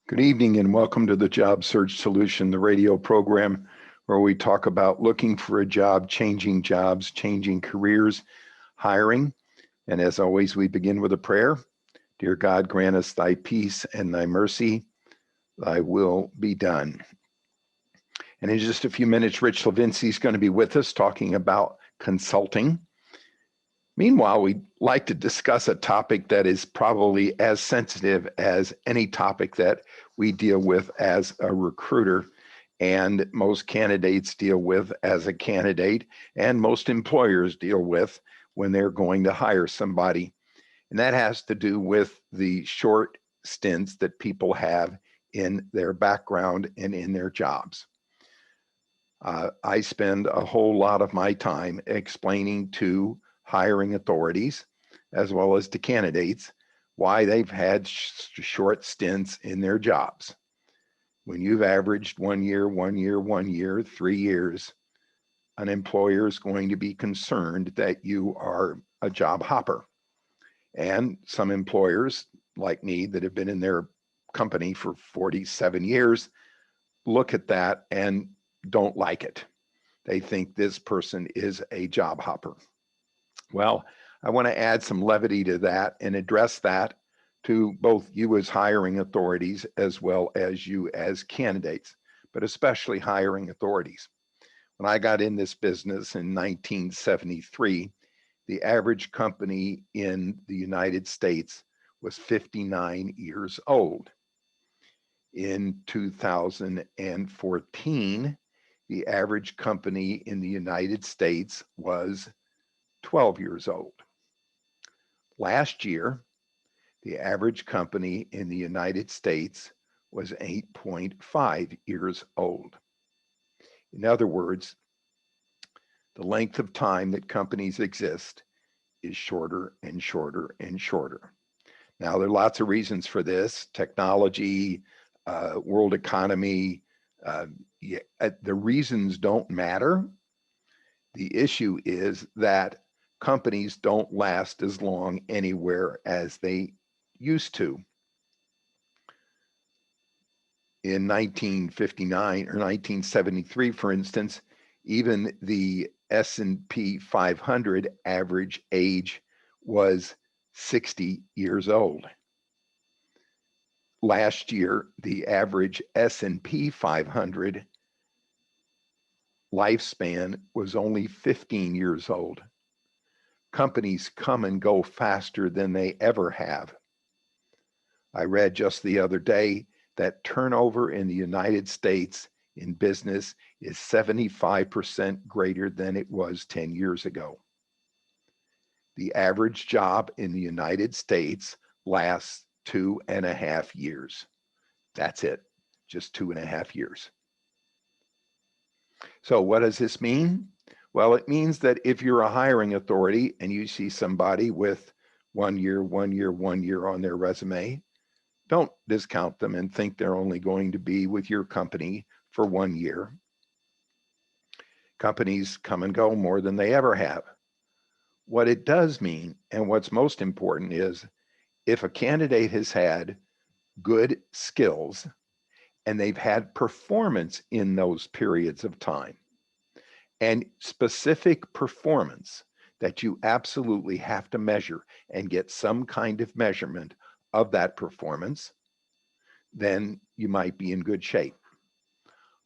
Good evening and welcome to the Job Search Solution, the radio program where we talk about looking for a job, changing jobs, changing careers, hiring. And as always, we begin with a prayer. Dear God, grant us thy peace and thy mercy, thy will be done. And in just a few minutes, Rich Lavinski is going to be with us talking about consulting. Meanwhile, we'd like to discuss a topic that is probably as sensitive as any topic that we deal with as a recruiter, and most candidates deal with as a candidate, and most employers deal with when they're going to hire somebody. And that has to do with the short stints that people have in their background and in their jobs. I spend a whole lot of my time explaining to hiring authorities, as well as to candidates, why they've had short stints in their jobs. When you've averaged 1 year, 1 year, 1 year, 3 years, an employer is going to be concerned that you are a job hopper. And some employers, like me, that have been in their company for 47 years, look at that and don't like it. They think this person is a job hopper. Well, I want to add some levity to that and address that to both you as hiring authorities as well as you as candidates, but especially hiring authorities. When I got in this business in 1973, the average company in the United States was 59 years old. In 2014, the average company in the United States was 12 years old. Last year, the average company in the United States was 8.5 years old. In other words, the length of time that companies exist is shorter and shorter and shorter. Now, there are lots of reasons for this: technology, world economy. The reasons don't matter. The issue is that companies don't last as long anywhere as they used to. In 1959 or 1973, for instance, even the S&P 500 average age was 60 years old. Last year, the average S&P 500 lifespan was only 15 years old. Companies come and go faster than they ever have. I read just the other day that turnover in the United States in business is 75% greater than it was 10 years ago. The average job in the United States lasts 2.5 years. That's it, just 2.5 years. So what does this mean? Well, it means that if you're a hiring authority and you see somebody with 1 year, 1 year, 1 year on their resume, don't discount them and think they're only going to be with your company for 1 year. Companies come and go more than they ever have. What it does mean, and what's most important, is if a candidate has had good skills and they've had performance in those periods of time, and specific performance that you absolutely have to measure and get some kind of measurement of that performance, then you might be in good shape.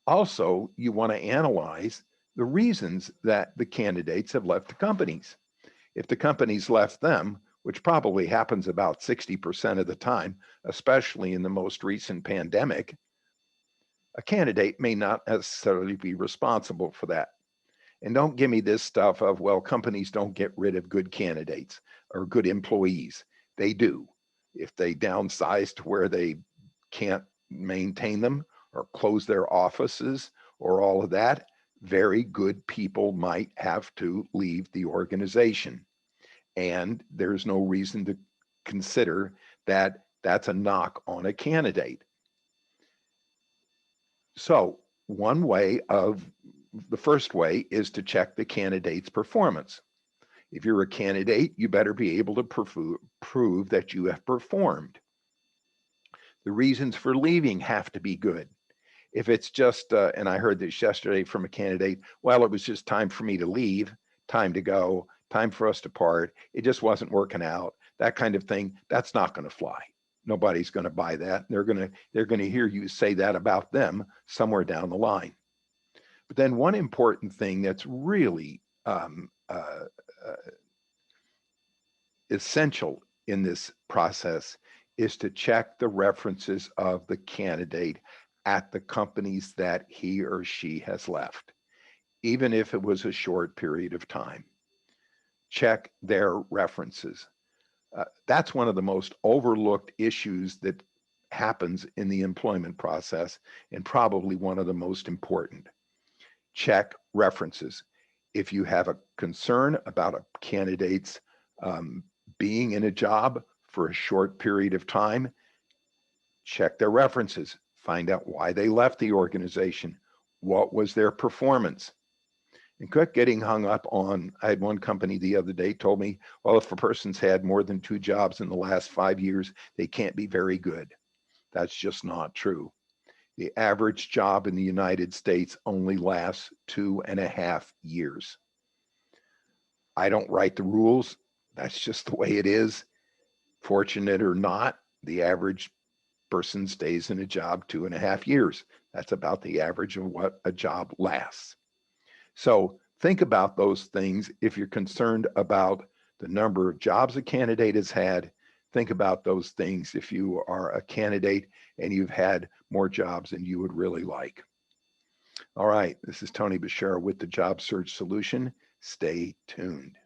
Also, you want to analyze the reasons that the candidates have left the companies. If the companies left them, which probably happens about 60% of the time, especially in the most recent pandemic, a candidate may not necessarily be responsible for that. And don't give me this stuff of, well, companies don't get rid of good candidates or good employees. They do. If they downsize to where they can't maintain them or close their offices or all of that, very good people might have to leave the organization. And there's no reason to consider that that's a knock on a candidate. So the first way is to check the candidate's performance. If you're a candidate, you better be able to prove that you have performed. The reasons for leaving have to be good. If it's just, and I heard this yesterday from a candidate, well, it was just time for me to leave, time to go, time for us to part. It just wasn't working out. That kind of thing, that's not going to fly. Nobody's going to buy that. They're going to hear you say that about them somewhere down the line. But then one important thing that's really essential in this process is to check the references of the candidate at the companies that he or she has left, even if it was a short period of time. Check their references. That's one of the most overlooked issues that happens in the employment process, and probably one of the most important. Check references. If you have a concern about a candidate's being in a job for a short period of time, check their references. Find out why they left the organization. What was their performance? And quit getting hung up on, I had one company the other day told me, well, if a person's had more than 2 jobs in the last 5 years, they can't be very good. That's just not true. The average job in the United States only lasts 2.5 years. I don't write the rules. That's just the way it is. Fortunate or not, the average person stays in a job 2.5 years. That's about the average of what a job lasts. So think about those things. If you're concerned about the number of jobs a candidate has had, think about those things if you are a candidate and you've had more jobs than you would really like. All right, this is Tony Bashara with the Job Search Solution. Stay tuned.